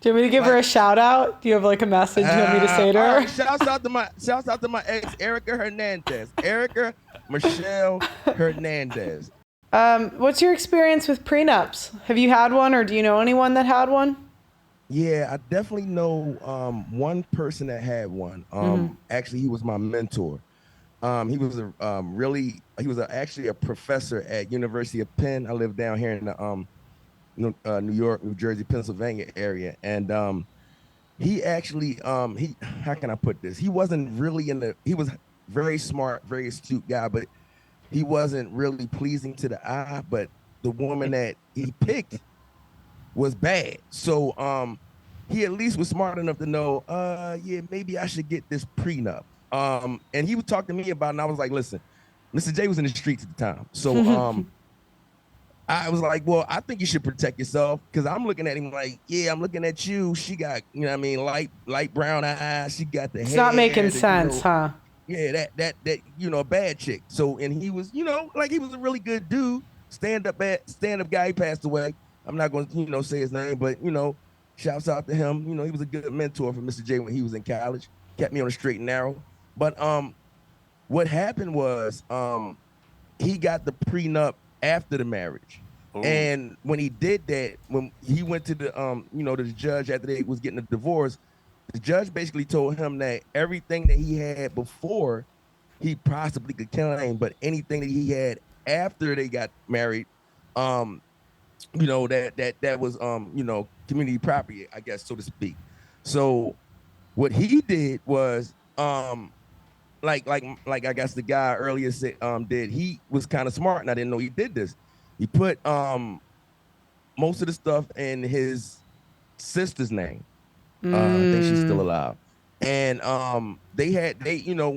Do you want me to give her Like, a shout out? Do you have like a message you want me to say to all her? right, shouts out to my ex, Erica Hernandez. Erica Michelle Hernandez. What's your experience with prenups? Have you had one or do you know anyone that had one? Yeah, I definitely know one person that had one. Actually, he was my mentor. He was a actually a professor at University of Penn. I live down here in the New York, New Jersey, Pennsylvania area, and he actually he how can I put this? He wasn't really in the he was very smart, very astute guy, but he wasn't really pleasing to the eye. But the woman that he picked was bad. So he at least was smart enough to know, yeah, maybe I should get this prenup. And he would talk to me about it, and I was like, listen, Mr. J was in the streets at the time. So I was like, well, I think you should protect yourself because I'm looking at him like, yeah, I'm looking at you. She got, what I mean, light brown eyes. She got the It's not making hair, sense, huh? yeah, that a bad chick. So, and he was, like he was a really good dude, stand up guy. He passed away. I'm not going to, say his name, but shouts out to him. He was a good mentor for Mr. J when he was in college. Kept me on the straight and narrow. But what happened was he got the prenup after the marriage. Ooh. And when he did that, when he went to to the judge after they was getting a divorce, the judge basically told him that everything that he had before he possibly could claim, but anything that he had after they got married, um, that was community property, I guess, so to speak. So what he did was like I guess the guy earlier said did, he was kind of smart and I didn't know he did this. He put most of the stuff in his sister's name. I think she's still alive. And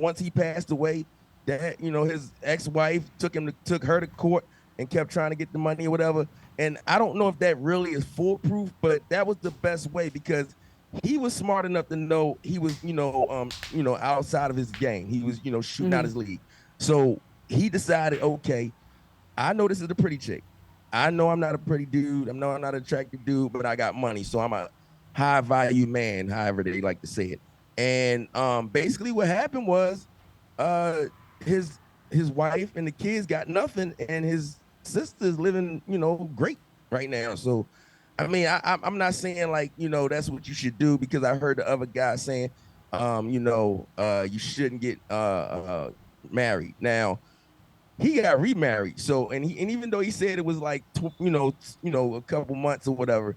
once he passed away, that his ex-wife took her to court and kept trying to get the money or whatever. And I don't know if that really is foolproof, but that was the best way because he was smart enough to know he was, outside of his game. He was, shooting out his league. So he decided, okay, I know this is a pretty chick. I know I'm not a pretty dude. I know I'm not an attractive dude, but I got money. So I'm a high value man, however they like to say it. And basically what happened was uh his wife and the kids got nothing, and his sister's living, great right now. So I mean, I'm not saying like, that's what you should do because I heard the other guy saying, you shouldn't get married. Now, he got remarried. So, and even though he said it was like, a couple months or whatever,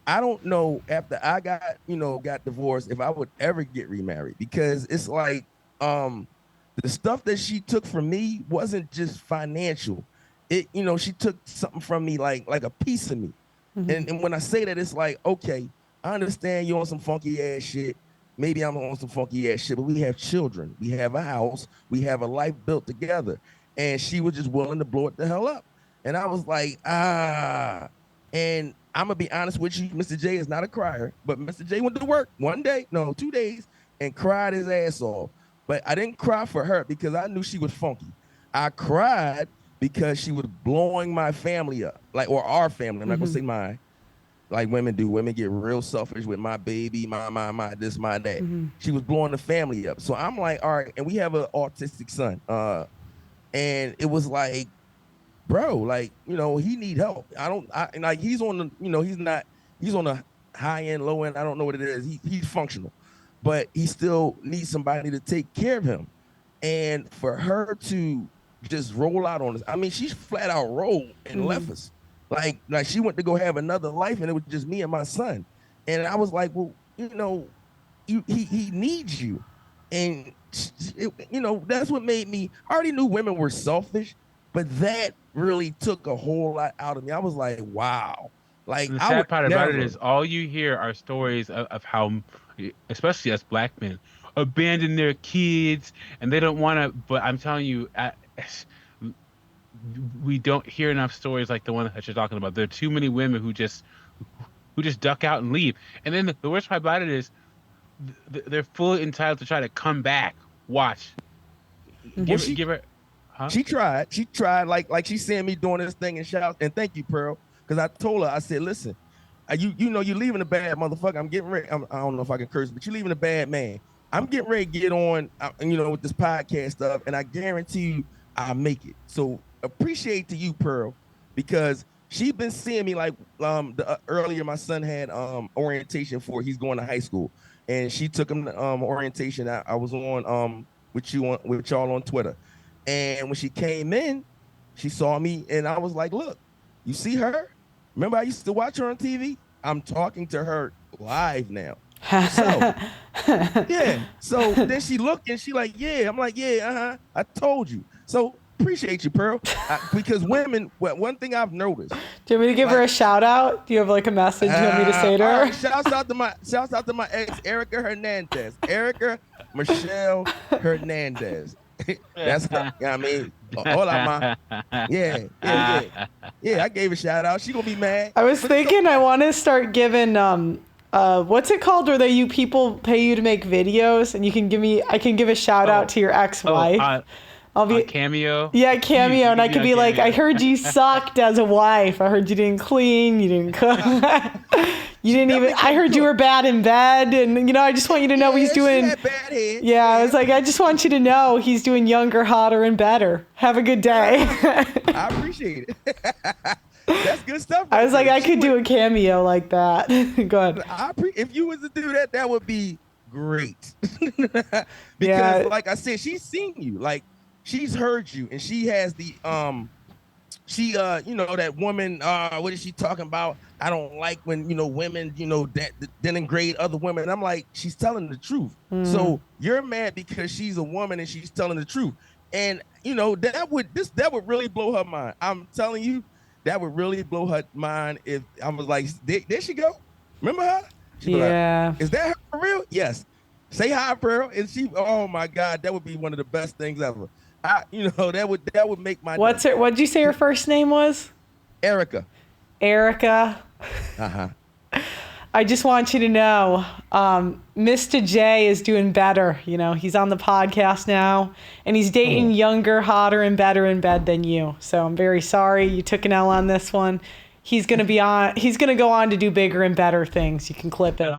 I don't know after I got divorced if I would ever get remarried because it's like, the stuff that she took from me wasn't just financial. She took something from me like a piece of me. And when I say that, it's like, okay, I understand you on some funky ass shit. Maybe I'm on some funky ass shit, but we have children, we have a house, we have a life built together. And she was just willing to blow it the hell up. And I was like, ah. And I'm gonna be honest with you, Mr. J is not a crier, but Mr. J went to work one day, no, 2 days, and cried his ass off. But I didn't cry for her because I knew she was funky. I cried because she was blowing my family up, like, or our family. I'm not gonna say mine, like women do. Women get real selfish with my baby, my this, my that. She was blowing the family up. So I'm like, all right, and we have an autistic son. And it was like, bro, like, he need help. I like he's on the, he's on the high end, low end. I don't know what it is. He's functional, but he still needs somebody to take care of him. And for her to just roll out on us, I mean, she's flat out rolled and left us. Like she went to go have another life, and it was just me and my son. And I was like, well, he needs you. And that's what made me. I already knew women were selfish, but that really took a whole lot out of me. I was like, wow. Like And the I would sad part about it never. is all you hear are stories of how, especially us black men, abandon their kids and they don't want to. But I'm telling you, we don't hear enough stories like the one that you're talking about. There are too many women who just duck out and leave. And then the worst part about it is they're fully entitled to try to come back. Watch, Well, give her, huh? she tried. She tried like she's seeing me doing this thing and shout and thank you, Pearl. Because I told her, I said, listen, you know you're leaving a bad motherfucker. I'm getting ready. I don't know if I can curse, but you're leaving a bad man. I'm getting ready to get on, with this podcast stuff, and I guarantee you I'll make it. So appreciate to you, Pearl, because she's been seeing me like earlier. My son had orientation for he's going to high school, and she took him to orientation. I was on with y'all on Twitter, and when she came in, she saw me, and I was like, look, you see her? Remember I used to watch her on TV? I'm talking to her live now. So yeah. So then she looked and she like, yeah. I'm like, yeah, I told you. So appreciate you, Pearl. Because women, one thing I've noticed. Do you want me to give her a shout out? Do you have like a message you want me to say to her? Right, shouts out to my ex, Erica Hernandez. Erica Michelle Hernandez. That's her. I mean, hola, ma. Yeah. I gave a shout out. She gonna be mad. I was thinking I want to start giving what's it called where people pay you to make videos and I can give a shout out to your ex-wife. I'll be Cameo. Yeah, Cameo, and I could be like, I heard you sucked as a wife. I heard you didn't clean, you didn't cook. You didn't even. I heard you were bad in bed, and I just want you to know he's doing. Yeah, I was like, I just want you to know he's doing younger, hotter, and better. Have a good day. I appreciate it. That's good stuff. I was like, I could do a cameo like that. Go ahead. If you was to do that, that would be great. Because, like I said, she's seen you. Like, she's heard you, and she has the that woman. What is she talking about? I don't like when women that denigrate other women. And I'm like, she's telling the truth. So you're mad because she's a woman and she's telling the truth, and that would really blow her mind. I'm telling you, that would really blow her mind if I was like, there she go. Remember her? She'd be like, is that her for real? Yes. Say hi, Pearl. And she, oh my God, that would be one of the best things ever. That would make my day. What'd you say her first name was? Erica. I just want you to know, Mr. J is doing better. He's on the podcast now, and he's dating younger, hotter, and better in bed than you. So I'm very sorry you took an L on this one. He's gonna go on to do bigger and better things. You can clip it.